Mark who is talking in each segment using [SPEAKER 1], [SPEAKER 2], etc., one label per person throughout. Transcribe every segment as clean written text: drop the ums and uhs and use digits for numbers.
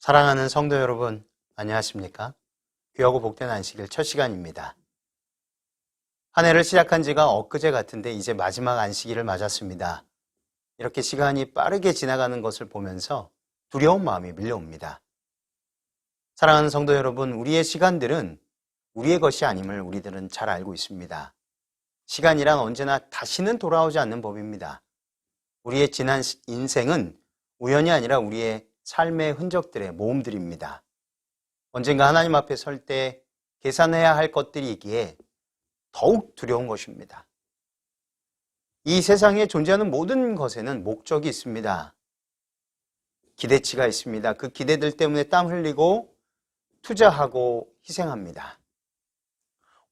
[SPEAKER 1] 사랑하는 성도 여러분, 안녕하십니까? 귀하고 복된 안식일 첫 시간입니다. 한 해를 시작한 지가 엊그제 같은데 이제 마지막 안식일을 맞았습니다. 이렇게 시간이 빠르게 지나가는 것을 보면서 두려운 마음이 밀려옵니다. 사랑하는 성도 여러분, 우리의 시간들은 우리의 것이 아님을 우리들은 잘 알고 있습니다. 시간이란 언제나 다시는 돌아오지 않는 법입니다. 우리의 지난 인생은 우연이 아니라 우리의 삶의 흔적들의 모음들입니다. 언젠가 하나님 앞에 설 때 계산해야 할 것들이 있기에 더욱 두려운 것입니다. 이 세상에 존재하는 모든 것에는 목적이 있습니다. 기대치가 있습니다. 그 기대들 때문에 땀 흘리고 투자하고 희생합니다.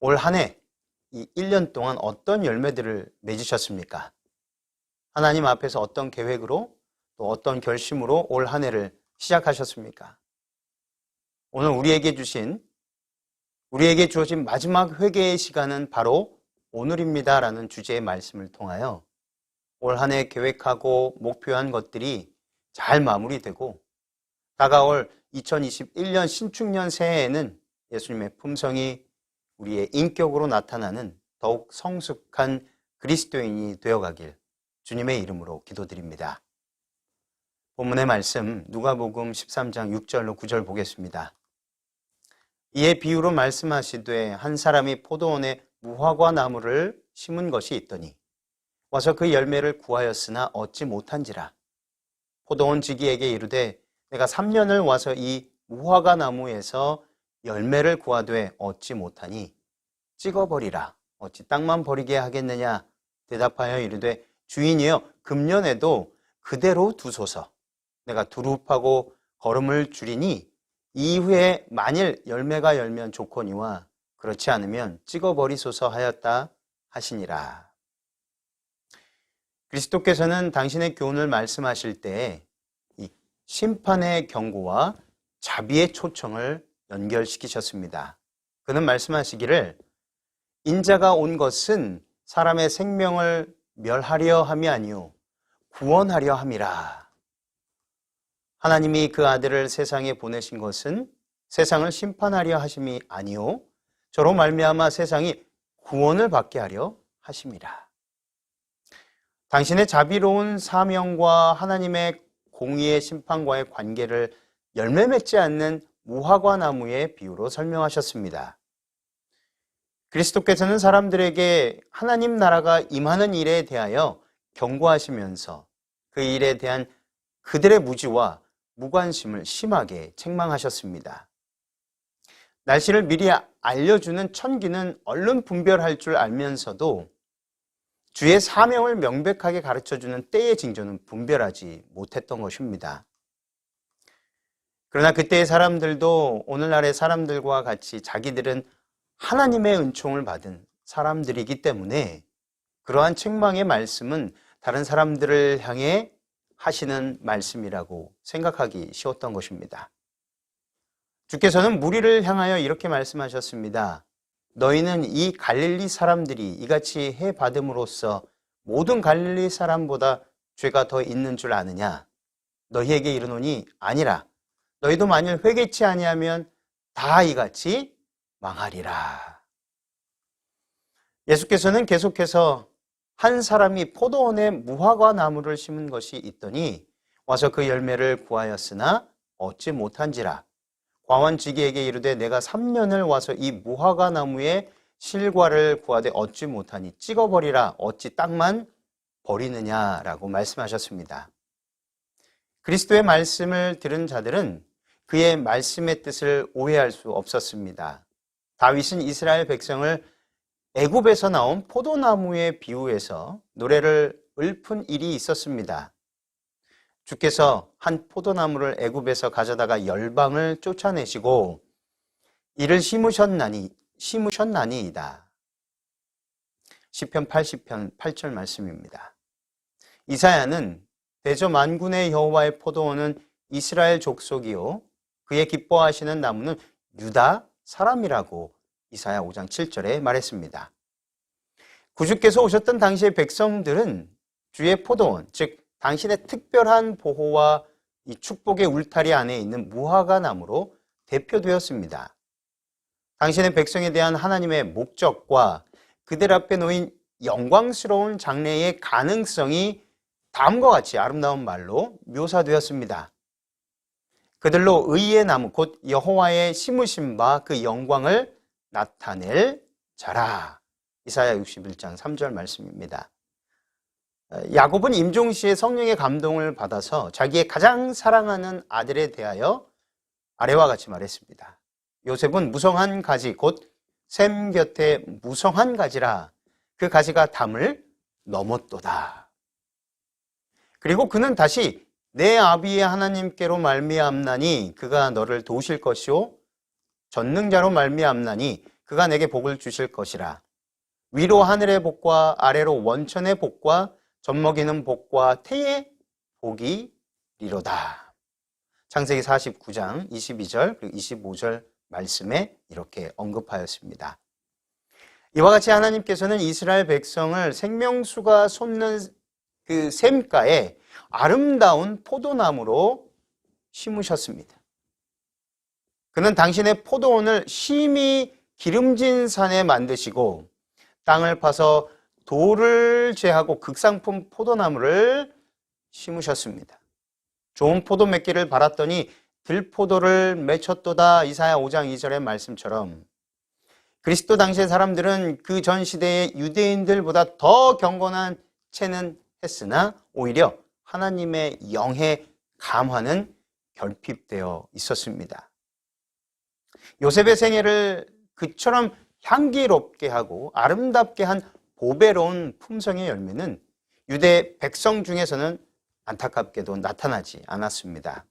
[SPEAKER 1] 올 한 해, 이 1년 동안 어떤 열매들을 맺으셨습니까? 하나님 앞에서 어떤 계획으로 또 어떤 결심으로 올 한 해를 시작하셨습니까? 오늘 우리에게 주어진 마지막 회개의 시간은 바로 오늘입니다라는 주제의 말씀을 통하여 올 한 해 계획하고 목표한 것들이 잘 마무리되고 다가올 2021년 신축년 새해에는 예수님의 품성이 우리의 인격으로 나타나는 더욱 성숙한 그리스도인이 되어가길 주님의 이름으로 기도드립니다. 본문의 말씀 누가복음 13장 6절로 9절 보겠습니다. 이에 비유로 말씀하시되 한 사람이 포도원에 무화과 나무를 심은 것이 있더니 와서 그 열매를 구하였으나 얻지 못한지라. 포도원 지기에게 이르되 내가 3년을 와서 이 무화과 나무에서 열매를 구하되 얻지 못하니 찍어버리라. 어찌 땅만 버리게 하겠느냐. 대답하여 이르되 주인이여 금년에도 그대로 두소서. 내가 두릅하고 거름을 줄이니 이후에 만일 열매가 열면 좋거니와 그렇지 않으면 찍어버리소서 하였다 하시니라. 그리스도께서는 당신의 교훈을 말씀하실 때 이 심판의 경고와 자비의 초청을 연결시키셨습니다. 그는 말씀하시기를 인자가 온 것은 사람의 생명을 멸하려 함이 아니요 구원하려 함이라. 하나님이 그 아들을 세상에 보내신 것은 세상을 심판하려 하심이 아니요 저로 말미암아 세상이 구원을 받게 하려 하심이라. 당신의 자비로운 사명과 하나님의 공의의 심판과의 관계를 열매 맺지 않는 무화과 나무의 비유로 설명하셨습니다. 그리스도께서는 사람들에게 하나님 나라가 임하는 일에 대하여 경고하시면서 그 일에 대한 그들의 무지와 무관심을 심하게 책망하셨습니다. 날씨를 미리 알려주는 천기는 얼른 분별할 줄 알면서도 주의 사명을 명백하게 가르쳐주는 때의 징조는 분별하지 못했던 것입니다. 그러나 그때의 사람들도 오늘날의 사람들과 같이 자기들은 하나님의 은총을 받은 사람들이기 때문에 그러한 책망의 말씀은 다른 사람들을 향해 하시는 말씀이라고 생각하기 쉬웠던 것입니다. 주께서는 무리를 향하여 이렇게 말씀하셨습니다. 너희는 이 갈릴리 사람들이 이같이 해 받음으로써 모든 갈릴리 사람보다 죄가 더 있는 줄 아느냐? 너희에게 이르노니 아니라. 너희도 만일 회개치 아니하면 다 이같이 망하리라. 예수께서는 계속해서 한 사람이 포도원에 무화과 나무를 심은 것이 있더니 와서 그 열매를 구하였으나 얻지 못한지라. 과원지기에게 이르되 내가 3년을 와서 이 무화과 나무의 실과를 구하되 얻지 못하니 찍어버리라. 어찌 땅만 버리느냐라고 말씀하셨습니다. 그리스도의 말씀을 들은 자들은 그의 말씀의 뜻을 오해할 수 없었습니다. 다윗은 이스라엘 백성을 애굽에서 나온 포도나무에 비유해서 노래를 읊은 일이 있었습니다. 주께서 한 포도나무를 애굽에서 가져다가 열방을 쫓아내시고 이를 심으셨나니이다. 시편 80편 8절 말씀입니다. 이사야는 대저 만군의 여호와의 포도원은 이스라엘 족속이요 그의 기뻐하시는 나무는 유다 사람이라고 이사야 5장 7절에 말했습니다. 구주께서 오셨던 당시의 백성들은 주의 포도원, 즉 당신의 특별한 보호와 이 축복의 울타리 안에 있는 무화과 나무로 대표되었습니다. 당신의 백성에 대한 하나님의 목적과 그들 앞에 놓인 영광스러운 장래의 가능성이 다음과 같이 아름다운 말로 묘사되었습니다. 그들로 의의 나무 곧 여호와의 심으신 바 그 영광을 나타낼 자라. 이사야 61장 3절 말씀입니다. 야곱은 임종시에 성령의 감동을 받아서 자기의 가장 사랑하는 아들에 대하여 아래와 같이 말했습니다. 요셉은 무성한 가지 곧 샘 곁에 무성한 가지라 그 가지가 담을 넘었도다. 그리고 그는 다시 내 아비의 하나님께로 말미암나니 그가 너를 도우실 것이요 전능자로 말미암나니 그가 내게 복을 주실 것이라. 위로 하늘의 복과 아래로 원천의 복과 젖먹이는 복과 태의 복이 리로다. 창세기 49장 22절 그리고 25절 말씀에 이렇게 언급하였습니다. 이와 같이 하나님께서는 이스라엘 백성을 생명수가 솟는 그 샘가에 아름다운 포도나무로 심으셨습니다. 그는 당신의 포도원을 심히 기름진 산에 만드시고 땅을 파서 돌을 제하고 극상품 포도나무를 심으셨습니다. 좋은 포도 맺기를 바랐더니 들포도를 맺혔도다. 이사야 5장 2절의 말씀처럼 그리스도 당시의 사람들은 그 전 시대의 유대인들보다 더 경건한 채는 했으나 오히려 하나님의 영에 감화는 결핍되어 있었습니다. 요셉의 생애를 그처럼 향기롭게 하고 아름답게 한 보배로운 품성의 열매는 유대 백성 중에서는 안타깝게도 나타나지 않았습니다.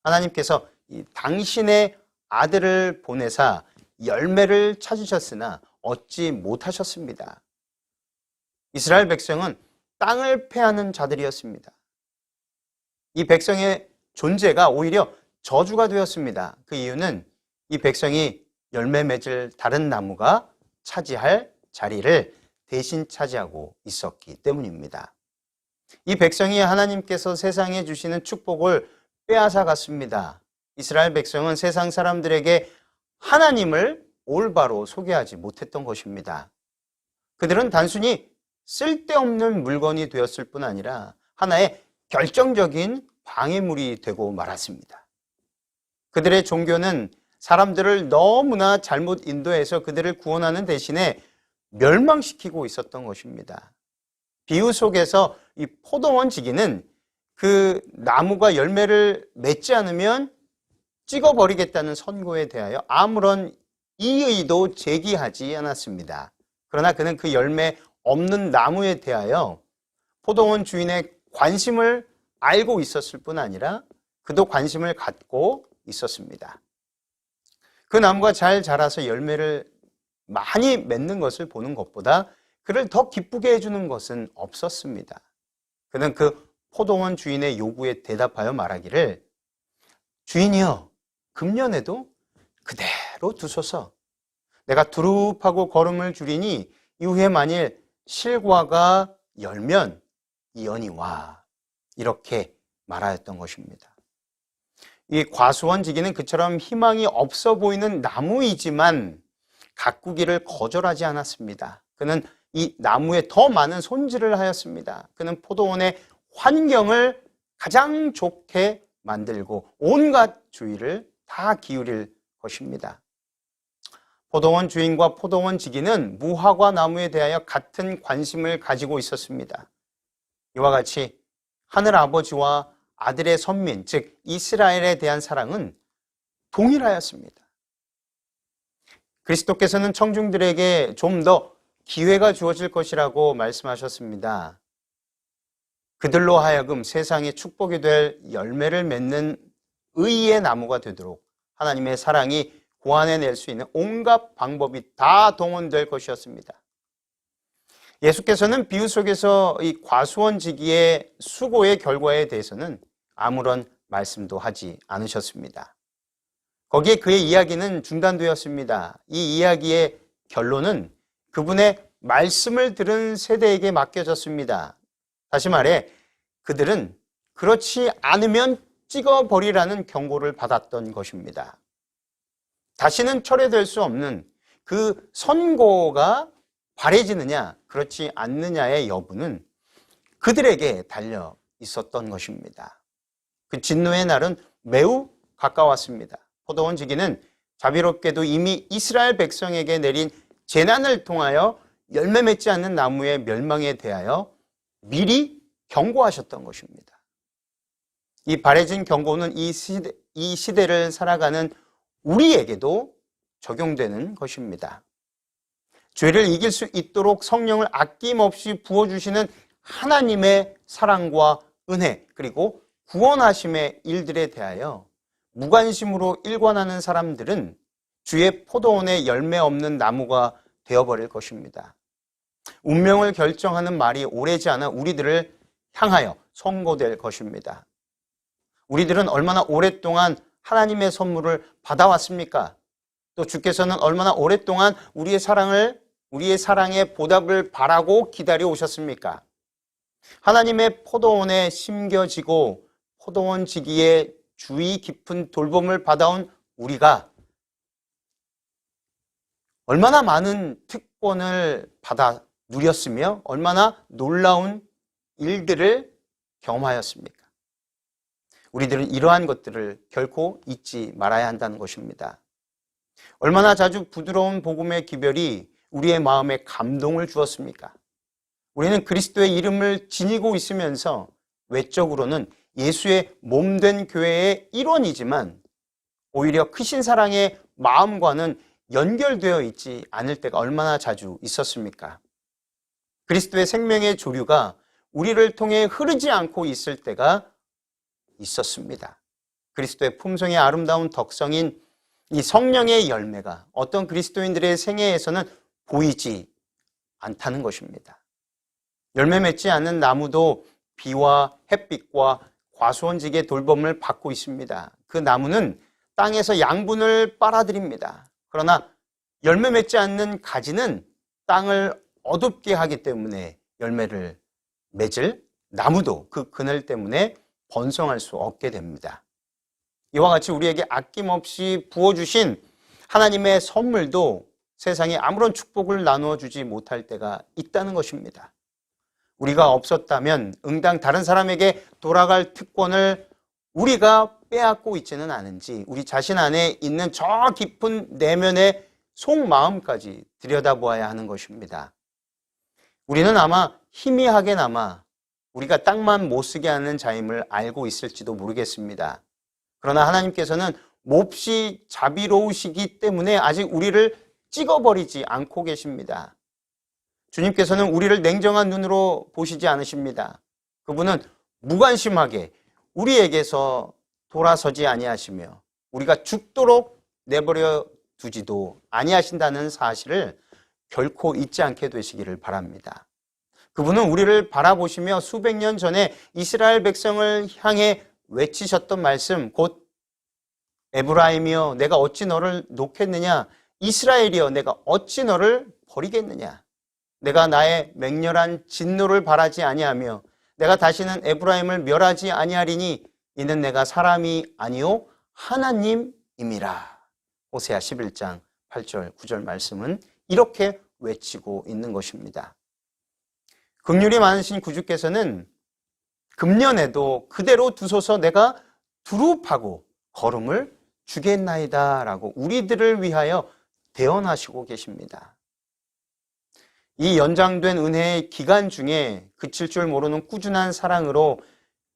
[SPEAKER 1] 하나님께서 당신의 아들을 보내사 열매를 찾으셨으나 얻지 못하셨습니다. 이스라엘 백성은 땅을 패하는 자들이었습니다. 이 백성의 존재가 오히려 저주가 되었습니다. 그 이유는 이 백성이 열매 맺을 다른 나무가 차지할 자리를 대신 차지하고 있었기 때문입니다. 이 백성이 하나님께서 세상에 주시는 축복을 빼앗아 갔습니다. 이스라엘 백성은 세상 사람들에게 하나님을 올바로 소개하지 못했던 것입니다. 그들은 단순히 쓸데없는 물건이 되었을 뿐 아니라 하나의 결정적인 방해물이 되고 말았습니다. 그들의 종교는 사람들을 너무나 잘못 인도해서 그들을 구원하는 대신에 멸망시키고 있었던 것입니다. 비유 속에서 이 포도원 지기는 그 나무가 열매를 맺지 않으면 찍어버리겠다는 선고에 대하여 아무런 이의도 제기하지 않았습니다. 그러나 그는 그 열매 없는 나무에 대하여 포도원 주인의 관심을 알고 있었을 뿐 아니라 그도 관심을 갖고 있었습니다. 그 나무가 잘 자라서 열매를 많이 맺는 것을 보는 것보다 그를 더 기쁘게 해주는 것은 없었습니다. 그는 그 포도원 주인의 요구에 대답하여 말하기를 주인이여 금년에도 그대로 두소서. 내가 두릅하고 거름을 줄이니 이후에 만일 실과가 열면 이언이와 이렇게 말하였던 것입니다. 이 과수원지기는 그처럼 희망이 없어 보이는 나무이지만 가꾸기를 거절하지 않았습니다. 그는 이 나무에 더 많은 손질을 하였습니다. 그는 포도원의 환경을 가장 좋게 만들고 온갖 주의를 다 기울일 것입니다. 포도원 주인과 포도원 지기는 무화과 나무에 대하여 같은 관심을 가지고 있었습니다. 이와 같이 하늘 아버지와 아들의 선민, 즉 이스라엘에 대한 사랑은 동일하였습니다. 그리스도께서는 청중들에게 좀 더 기회가 주어질 것이라고 말씀하셨습니다. 그들로 하여금 세상에 축복이 될 열매를 맺는 의의 나무가 되도록 하나님의 사랑이 고안해낼 수 있는 온갖 방법이 다 동원될 것이었습니다. 예수께서는 비유 속에서 이 과수원지기의 수고의 결과에 대해서는 아무런 말씀도 하지 않으셨습니다. 거기에 그의 이야기는 중단되었습니다. 이 이야기의 결론은 그분의 말씀을 들은 세대에게 맡겨졌습니다. 다시 말해 그들은 그렇지 않으면 찍어버리라는 경고를 받았던 것입니다. 다시는 철회될 수 없는 그 선고가 바래지느냐 그렇지 않느냐의 여부는 그들에게 달려 있었던 것입니다. 그 진노의 날은 매우 가까웠습니다. 포도원 지기는 자비롭게도 이미 이스라엘 백성에게 내린 재난을 통하여 열매 맺지 않는 나무의 멸망에 대하여 미리 경고하셨던 것입니다. 이 바래진 경고는 이 시대를 살아가는 우리에게도 적용되는 것입니다. 죄를 이길 수 있도록 성령을 아낌없이 부어주시는 하나님의 사랑과 은혜 그리고 구원하심의 일들에 대하여 무관심으로 일관하는 사람들은 주의 포도원에 열매 없는 나무가 되어버릴 것입니다. 운명을 결정하는 말이 오래지 않아 우리들을 향하여 선고될 것입니다. 우리들은 얼마나 오랫동안 하나님의 선물을 받아왔습니까? 또 주께서는 얼마나 오랫동안 우리의 사랑의 보답을 바라고 기다려 오셨습니까? 하나님의 포도원에 심겨지고 포도원 지기에 주의 깊은 돌봄을 받아온 우리가 얼마나 많은 특권을 받아 누렸으며 얼마나 놀라운 일들을 경험하였습니까? 우리들은 이러한 것들을 결코 잊지 말아야 한다는 것입니다. 얼마나 자주 부드러운 복음의 기별이 우리의 마음에 감동을 주었습니까? 우리는 그리스도의 이름을 지니고 있으면서 외적으로는 예수의 몸된 교회의 일원이지만 오히려 크신 사랑의 마음과는 연결되어 있지 않을 때가 얼마나 자주 있었습니까? 그리스도의 생명의 조류가 우리를 통해 흐르지 않고 있을 때가 있었습니다. 그리스도의 품성의 아름다운 덕성인 이 성령의 열매가 어떤 그리스도인들의 생애에서는 보이지 않다는 것입니다. 열매 맺지 않는 나무도 비와 햇빛과 과수원직의 돌봄을 받고 있습니다. 그 나무는 땅에서 양분을 빨아들입니다. 그러나 열매 맺지 않는 가지는 땅을 어둡게 하기 때문에 열매를 맺을 나무도 그 그늘 때문에 번성할 수 없게 됩니다. 이와 같이 우리에게 아낌없이 부어주신 하나님의 선물도 세상에 아무런 축복을 나누어 주지 못할 때가 있다는 것입니다. 우리가 없었다면 응당 다른 사람에게 돌아갈 특권을 우리가 빼앗고 있지는 않은지 우리 자신 안에 있는 저 깊은 내면의 속마음까지 들여다보아야 하는 것입니다. 우리는 아마 희미하게나마 우리가 땅만 못쓰게 하는 자임을 알고 있을지도 모르겠습니다. 그러나 하나님께서는 몹시 자비로우시기 때문에 아직 우리를 찍어버리지 않고 계십니다. 주님께서는 우리를 냉정한 눈으로 보시지 않으십니다. 그분은 무관심하게 우리에게서 돌아서지 아니하시며 우리가 죽도록 내버려 두지도 아니하신다는 사실을 결코 잊지 않게 되시기를 바랍니다. 그분은 우리를 바라보시며 수백 년 전에 이스라엘 백성을 향해 외치셨던 말씀, 곧 에브라임이여 내가 어찌 너를 놓겠느냐, 이스라엘이여 내가 어찌 너를 버리겠느냐, 내가 나의 맹렬한 진노를 바라지 아니하며 내가 다시는 에브라임을 멸하지 아니하리니 이는 내가 사람이 아니요 하나님임이라. 호세아 11장 8절 9절 말씀은 이렇게 외치고 있는 것입니다. 긍휼이 많으신 구주께서는 금년에도 그대로 두소서 내가 두루 파고 걸음을 주겠나이다 라고 우리들을 위하여 대언하시고 계십니다. 이 연장된 은혜의 기간 중에 그칠 줄 모르는 꾸준한 사랑으로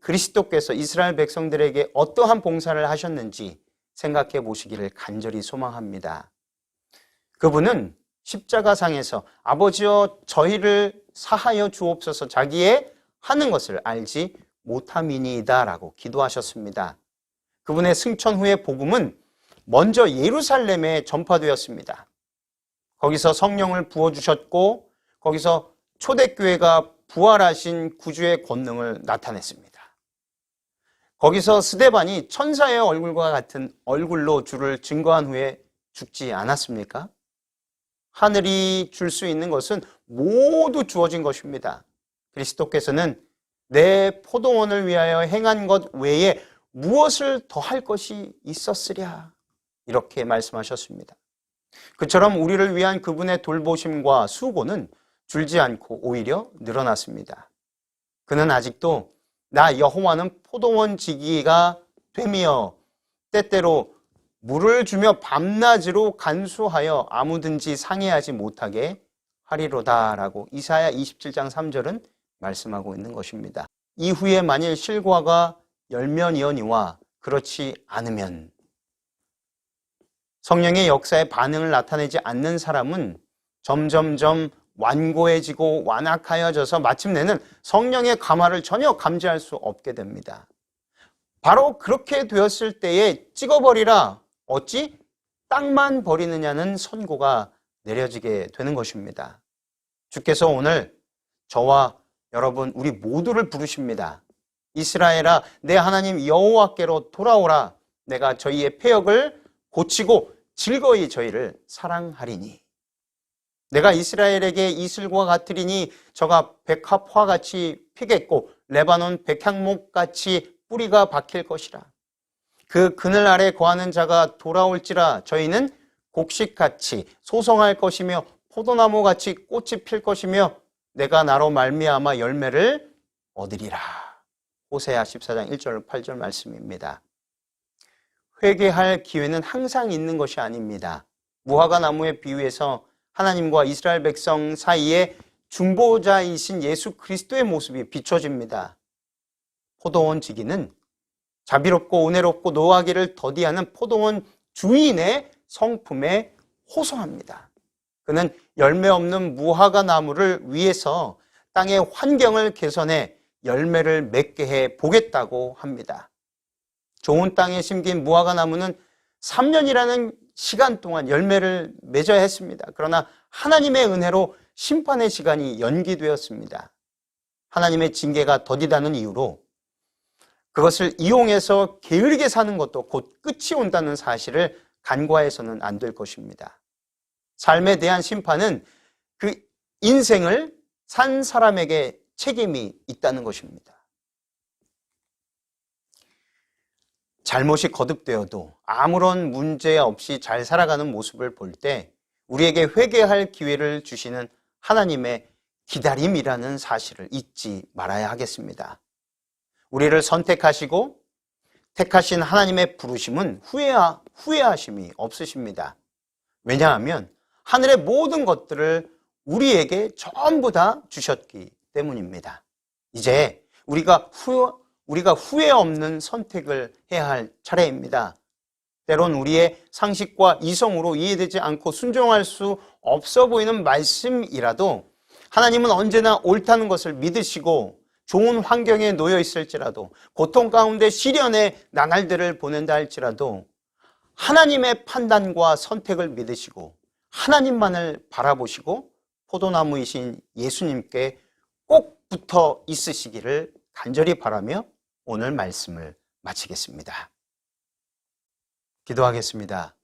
[SPEAKER 1] 그리스도께서 이스라엘 백성들에게 어떠한 봉사를 하셨는지 생각해 보시기를 간절히 소망합니다. 그분은 십자가상에서 아버지여 저희를 사하여 주옵소서 자기의 하는 것을 알지 못함이니이다 라고 기도하셨습니다. 그분의 승천 후의 복음은 먼저 예루살렘에 전파되었습니다. 거기서 성령을 부어주셨고 거기서 초대교회가 부활하신 구주의 권능을 나타냈습니다. 거기서 스데반이 천사의 얼굴과 같은 얼굴로 주를 증거한 후에 죽지 않았습니까? 하늘이 줄 수 있는 것은 모두 주어진 것입니다. 그리스도께서는 내 포도원을 위하여 행한 것 외에 무엇을 더 할 것이 있었으랴. 이렇게 말씀하셨습니다. 그처럼 우리를 위한 그분의 돌보심과 수고는 줄지 않고 오히려 늘어났습니다. 그는 아직도 나 여호와는 포도원 지기가 되며 때때로 물을 주며 밤낮으로 간수하여 아무든지 상해하지 못하게 하리로다라고 이사야 27장 3절은 말씀하고 있는 것입니다. 이후에 만일 실과가 열면이거니와 그렇지 않으면 성령의 역사에 반응을 나타내지 않는 사람은 점점점 완고해지고 완악하여져서 마침내는 성령의 감화를 전혀 감지할 수 없게 됩니다. 바로 그렇게 되었을 때에 찍어버리라, 어찌 땅만 버리느냐는 선고가 내려지게 되는 것입니다. 주께서 오늘 저와 여러분 우리 모두를 부르십니다. 이스라엘아, 내 하나님 여호와께로 돌아오라. 내가 저희의 패역을 고치고 즐거이 저희를 사랑하리니. 내가 이스라엘에게 이슬과 같으리니 저가 백합화같이 피겠고 레바논 백향목같이 뿌리가 박힐 것이라. 그 그늘 아래 거하는 자가 돌아올지라. 저희는 곡식같이 소성할 것이며 포도나무같이 꽃이 필 것이며 내가 나로 말미암아 열매를 얻으리라. 호세아 14장 1절 8절 말씀입니다. 회개할 기회는 항상 있는 것이 아닙니다. 무화과 나무에 비유해서 하나님과 이스라엘 백성 사이에 중보자이신 예수 그리스도의 모습이 비춰집니다. 포도원 지기는 자비롭고 은혜롭고 노하기를 더디하는 포도원 주인의 성품에 호소합니다. 그는 열매 없는 무화과 나무를 위해서 땅의 환경을 개선해 열매를 맺게 해 보겠다고 합니다. 좋은 땅에 심긴 무화과 나무는 3년이라는 시간 동안 열매를 맺어야 했습니다. 그러나 하나님의 은혜로 심판의 시간이 연기되었습니다. 하나님의 징계가 더디다는 이유로 그것을 이용해서 게으르게 사는 것도 곧 끝이 온다는 사실을 간과해서는 안 될 것입니다. 삶에 대한 심판은 그 인생을 산 사람에게 책임이 있다는 것입니다. 잘못이 거듭되어도 아무런 문제 없이 잘 살아가는 모습을 볼 때 우리에게 회개할 기회를 주시는 하나님의 기다림이라는 사실을 잊지 말아야 하겠습니다. 우리를 선택하시고 택하신 하나님의 부르심은 후회하심이 없으십니다. 왜냐하면 하늘의 모든 것들을 우리에게 전부 다 주셨기 때문입니다. 이제 우리가 후회 없는 선택을 해야 할 차례입니다. 때론 우리의 상식과 이성으로 이해되지 않고 순종할 수 없어 보이는 말씀이라도 하나님은 언제나 옳다는 것을 믿으시고 좋은 환경에 놓여 있을지라도 고통 가운데 시련의 나날들을 보낸다 할지라도 하나님의 판단과 선택을 믿으시고 하나님만을 바라보시고 포도나무이신 예수님께 꼭 붙어 있으시기를 간절히 바라며 오늘 말씀을 마치겠습니다. 기도하겠습니다.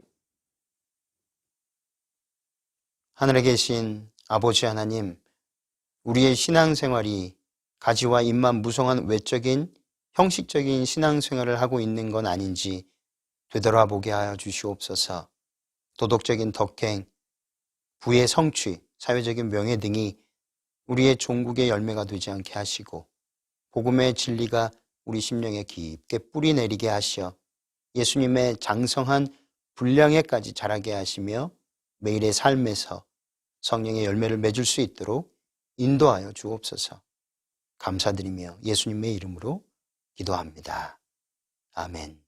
[SPEAKER 1] 하늘에 계신 아버지 하나님, 우리의 신앙생활이 가지와 잎만 무성한 외적인 형식적인 신앙생활을 하고 있는 건 아닌지 되돌아보게 하여 주시옵소서. 도덕적인 덕행, 부의 성취, 사회적인 명예 등이 우리의 종국의 열매가 되지 않게 하시고 복음의 진리가 우리 심령에 깊게 뿌리 내리게 하시어 예수님의 장성한 분량에까지 자라게 하시며 매일의 삶에서 성령의 열매를 맺을 수 있도록 인도하여 주옵소서. 감사드리며 예수님의 이름으로 기도합니다. 아멘.